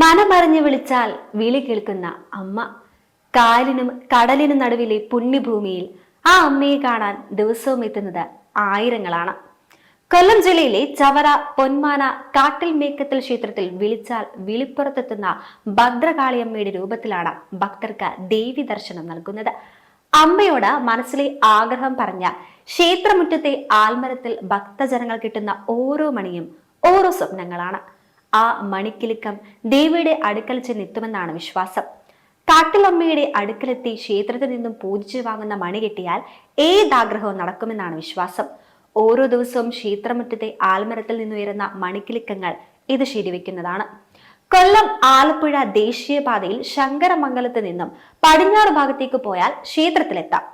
മനമറിഞ്ഞു വിളിച്ചാൽ വിളി കേൾക്കുന്ന അമ്മ. കായലിനും കടലിനും നടുവിലെ പുണ്യഭൂമിയിൽ ആ അമ്മയെ കാണാൻ ദിവസവും എത്തുന്നത് ആയിരങ്ങളാണ്. കൊല്ലം ജില്ലയിലെ ചവറ പൊന്മാന കാട്ടിൽ മേക്കത്തിൽ ക്ഷേത്രത്തിൽ വിളിച്ചാൽ വിളിപ്പുറത്തെത്തുന്ന ഭദ്രകാളിയമ്മയുടെ രൂപത്തിലാണ് ഭക്തർക്ക് ദേവി ദർശനം നൽകുന്നത്. അമ്മയോട് മനസ്സിലെ ആഗ്രഹം പറഞ്ഞ ക്ഷേത്രമുറ്റത്തെ ആൽമരത്തിൽ ഭക്തജനങ്ങൾ കിട്ടുന്ന ഓരോ മണിയും ഓരോ സ്വപ്നങ്ങളാണ്. ആ മണിക്കിലുക്കം ദേവിയുടെ അടുക്കൽ ചെന്നെത്തുമെന്നാണ് വിശ്വാസം. കാട്ടിലമ്മയുടെ അടുക്കലെത്തി ക്ഷേത്രത്തിൽ നിന്നും പൂജിച്ചു വാങ്ങുന്ന മണി കെട്ടിയാൽ ഏതാഗ്രഹവും നടക്കുമെന്നാണ് വിശ്വാസം. ഓരോ ദിവസവും ക്ഷേത്രമുറ്റത്തെ ആൽമരത്തിൽ നിന്നുയരുന്ന മണിക്കിലുക്കങ്ങൾ ഇത് ശരിവെക്കുന്നതാണ്. കൊല്ലം ആലപ്പുഴ ദേശീയപാതയിൽ ശങ്കരമംഗലത്ത് നിന്നും പടിഞ്ഞാറ് ഭാഗത്തേക്ക് പോയാൽ ക്ഷേത്രത്തിലെത്താം.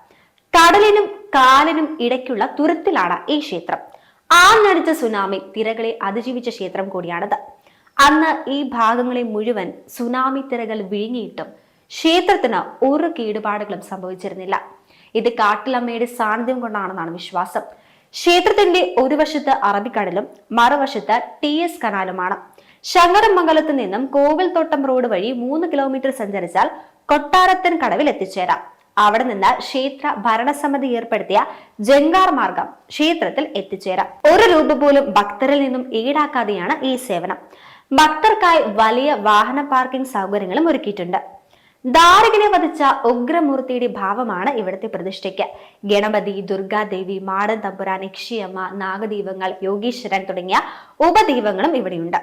കടലിനും കാലിനും ഇടയ്ക്കുള്ള തുരുത്തിലാണ് ഈ ക്ഷേത്രം. ആഞ്ഞടിച്ച സുനാമി തിരകളെ അതിജീവിച്ച ക്ഷേത്രം കൂടിയാണിത്. അന്ന് ഈ ഭാഗങ്ങളെ മുഴുവൻ സുനാമി തിരകൾ വിഴുങ്ങിയിട്ടും ക്ഷേത്രത്തിന് ഒരു കേടുപാടുകളും സംഭവിച്ചിരുന്നില്ല. ഇത് കാട്ടിലമ്മയുടെ സാന്നിധ്യം കൊണ്ടാണെന്നാണ് വിശ്വാസം. ക്ഷേത്രത്തിന്റെ ഒരു വശത്ത് അറബിക്കടലും മറുവശത്ത് TS കനാലുമാണ്. ശങ്കരമംഗലത്ത് നിന്നും കോവിൽത്തോട്ടം റോഡ് വഴി 3 കിലോമീറ്റർ സഞ്ചരിച്ചാൽ കൊട്ടാരത്തൻ കടവിൽ എത്തിച്ചേരാം. അവിടെ നിന്ന് ക്ഷേത്ര ഭരണസമിതി ഏർപ്പെടുത്തിയ ജങ്കാർ മാർഗം ക്ഷേത്രത്തിൽ എത്തിച്ചേരാം. ഒരു രൂപ പോലും ഭക്തരിൽ നിന്നും ഈടാക്കാതെയാണ് ഈ സേവനം. ഭക്തർക്കായി വലിയ വാഹന പാർക്കിംഗ് സൗകര്യങ്ങളും ഒരുക്കിയിട്ടുണ്ട്. ദാരികനെ വധിച്ച ഉഗ്രമൂർത്തിയുടെ ഭാവമാണ് ഇവിടുത്തെ പ്രതിഷ്ഠയ്ക്ക്. ഗണപതി, ദുർഗാദേവി, മാടൻ തമ്പുരാൻ, യക്ഷിയമ്മ, നാഗദീപങ്ങൾ, യോഗീശ്വരൻ തുടങ്ങിയ ഉപദീപങ്ങളും ഇവിടെയുണ്ട്.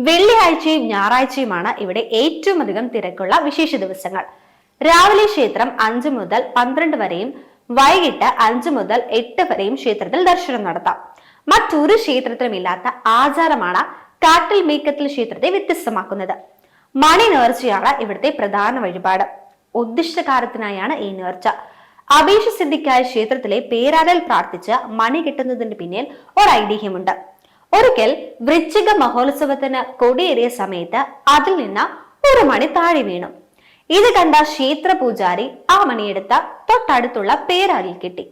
വെള്ളിയാഴ്ചയും ഞായറാഴ്ചയുമാണ് ഇവിടെ ഏറ്റവും അധികം തിരക്കുള്ള വിശേഷ ദിവസങ്ങൾ. രാവിലെ ക്ഷേത്രം 5 മുതൽ 12 വരെയും വൈകിട്ട് 5 മുതൽ 8 വരെയും ക്ഷേത്രത്തിൽ ദർശനം നടത്താം. മറ്റൊരു ക്ഷേത്രത്തിലും ഇല്ലാത്ത ആചാരമാണ് കാട്ടിൽ മേക്കത്തിൽ ക്ഷേത്രത്തെ വ്യത്യസ്തമാക്കുന്നത്. മണി നേർച്ചയാണ് ഇവിടുത്തെ പ്രധാന വഴിപാട്. ഉദ്ദിഷ്ടകാര്യത്തിനായാണ് ഈ നേർച്ച. അപേക്ഷ സിദ്ധിക്കായി ക്ഷേത്രത്തിലെ പേരാലിൽ പ്രാർത്ഥിച്ച് മണി കിട്ടുന്നതിന് പിന്നിൽ ഒരു ഐതിഹ്യമുണ്ട്. ഒരിക്കൽ വൃശ്ചിക മഹോത്സവത്തിന് കൊടിയേറിയ സമയത്ത് അതിൽ നിന്ന് ഒരു മണി താഴെ വീണു. ഇത് കണ്ട ക്ഷേത്ര പൂജാരി ആ മണിയെടുത്ത തൊട്ടടുത്തുള്ള പേരാലിൽ കെട്ടി.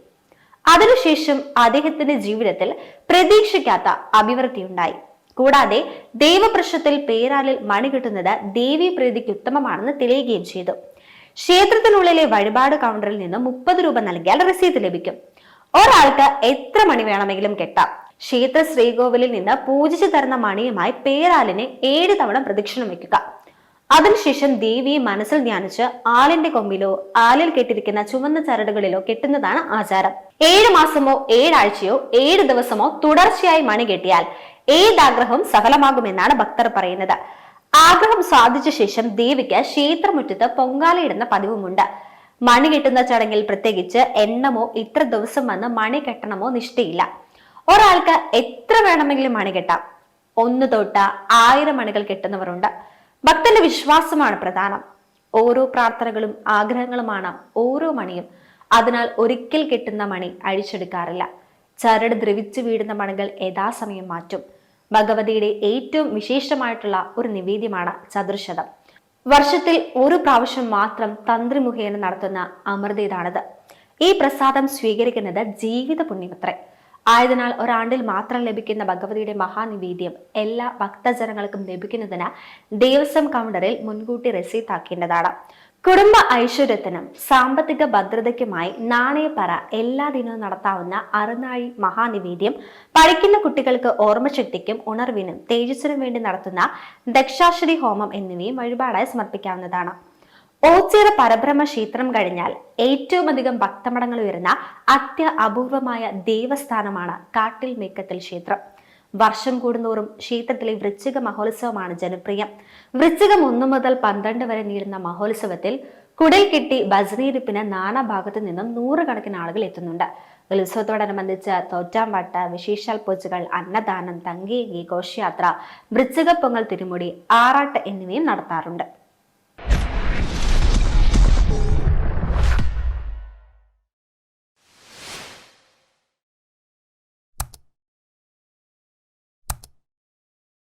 അതിനുശേഷം അദ്ദേഹത്തിന്റെ ജീവിതത്തിൽ പ്രതീക്ഷിക്കാത്ത അഭിവൃദ്ധിയുണ്ടായി. കൂടാതെ ദേവപ്രശ്നത്തിൽ പേരാലിൽ മണി കിട്ടുന്നത് ദേവീ പ്രീതിക്ക് ഉത്തമമാണെന്ന് തെളിയുകയും ചെയ്തു. ക്ഷേത്രത്തിനുള്ളിലെ വഴിപാട് കൗണ്ടറിൽ നിന്ന് 30 രൂപ നൽകിയാൽ രസീത് ലഭിക്കും. ഒരാൾക്ക് എത്ര മണി വേണമെങ്കിലും കെട്ടാം. ക്ഷേത്ര ശ്രീകോവിലിൽ നിന്ന് പൂജിച്ചു തരുന്ന മണിയുമായി പേരാലിനെ 7 തവണ പ്രദക്ഷിണം വെക്കുക. അതിനുശേഷം ദേവിയെ മനസ്സിൽ ധ്യാനിച്ച് ആലിന്റെ കൊമ്പിലോ ആലിൽ കെട്ടിരിക്കുന്ന ചുവന്ന ചരടുകളിലോ കെട്ടുന്നതാണ് ആചാരം. 7 മാസമോ 7 ആഴ്ചയോ 7 ദിവസമോ തുടർച്ചയായി മണി കെട്ടിയാൽ ഏതാഗ്രഹവും സഫലമാകുമെന്നാണ് ഭക്തർ പറയുന്നത്. ആഗ്രഹം സാധിച്ച ശേഷം ദേവിക്ക് ക്ഷേത്രമുറ്റത്ത് പൊങ്കാലയിടുന്ന പതിവുമുണ്ട്. മണി കെട്ടുന്ന ചടങ്ങിൽ പ്രത്യേകിച്ച് എണ്ണമോ ഇത്ര ദിവസം വന്ന് മണി കെട്ടണമോ നിഷ്ഠയില്ല. ഒരാൾക്ക് എത്ര വേണമെങ്കിലും മണി കെട്ടാം. 1 തൊട്ട് 1000 മണികൾ കെട്ടുന്നവരുണ്ട്. ഭക്തന്റെ വിശ്വാസമാണ് പ്രധാനം. ഓരോ പ്രാർത്ഥനകളും ആഗ്രഹങ്ങളുമാണ് ഓരോ മണിയും. അതിനാൽ ഒരിക്കൽ കെട്ടുന്ന മണി അഴിച്ചെടുക്കാറില്ല. ചരട് ദ്രവിച്ചു വീടുന്ന മണികൾ യഥാസമയം മാറ്റും. ഭഗവതിയുടെ ഏറ്റവും വിശേഷമായിട്ടുള്ള ഒരു നിവേദ്യമാണ് ചതുർശതം. വർഷത്തിൽ ഒരു പ്രാവശ്യം മാത്രം തന്ത്രി മുഖേന നടത്തുന്ന അമൃതേതാണിത്. ഈ പ്രസാദം സ്വീകരിക്കുന്നത് ജീവിത പുണ്യമത്രേ. ആയതിനാൽ ഒരാണ്ടിൽ മാത്രം ലഭിക്കുന്ന ഭഗവതിയുടെ മഹാനിവേദ്യം എല്ലാ ഭക്തജനങ്ങൾക്കും ലഭിക്കുന്നതിന് ദേവസ്വം കൗണ്ടറിൽ മുൻകൂട്ടി രസീതാക്കേണ്ടതാണ്. കുടുംബ ഐശ്വര്യത്തിനും സാമ്പത്തിക ഭദ്രതയ്ക്കുമായി നാണയപ്പറ എല്ലാ ദിനവും നടത്താവുന്ന അറുനാഴി മഹാനിവേദ്യം, പഠിക്കുന്ന കുട്ടികൾക്ക് ഓർമ്മശക്തിക്കും ഉണർവിനും തേജസ്സിനും വേണ്ടി നടത്തുന്ന ദക്ഷാശ്രീ ഹോമം എന്നിവയും വഴിപാടായി സമർപ്പിക്കാവുന്നതാണ്. ഓച്ചിറ പരബ്രഹ്മ ക്ഷേത്രം കഴിഞ്ഞാൽ ഏറ്റവും അധികം ഭക്തമടങ്ങൾ ഉയരുന്ന അത്യപൂർവമായ ദേവസ്ഥാനമാണ് കാട്ടിൽ മേക്കത്തിൽ ക്ഷേത്രം. വർഷം കൂടുന്തോറും ക്ഷേത്രത്തിലെ വൃശ്ചിക മഹോത്സവമാണ് ജനപ്രിയം. വൃശ്ചികം 1 മുതൽ 12 വരെ നീളുന്ന മഹോത്സവത്തിൽ കുടൽ കെട്ടി ഭജനയിരിപ്പിന് നാനാഭാഗത്തു നിന്നും 100 കണക്കിന് ആളുകൾ എത്തുന്നുണ്ട്. ഉത്സവത്തോടനുബന്ധിച്ച് തോറ്റാമ്പാട്ട്, വിശേഷാൽ പൂജകൾ, അന്നദാനം, തങ്കേങ്കി, ഘോഷയാത്ര, വൃശ്ചിക പൊങ്ങൽ, തിരുമുടി, ആറാട്ട് എന്നിവയും നടത്താറുണ്ട്.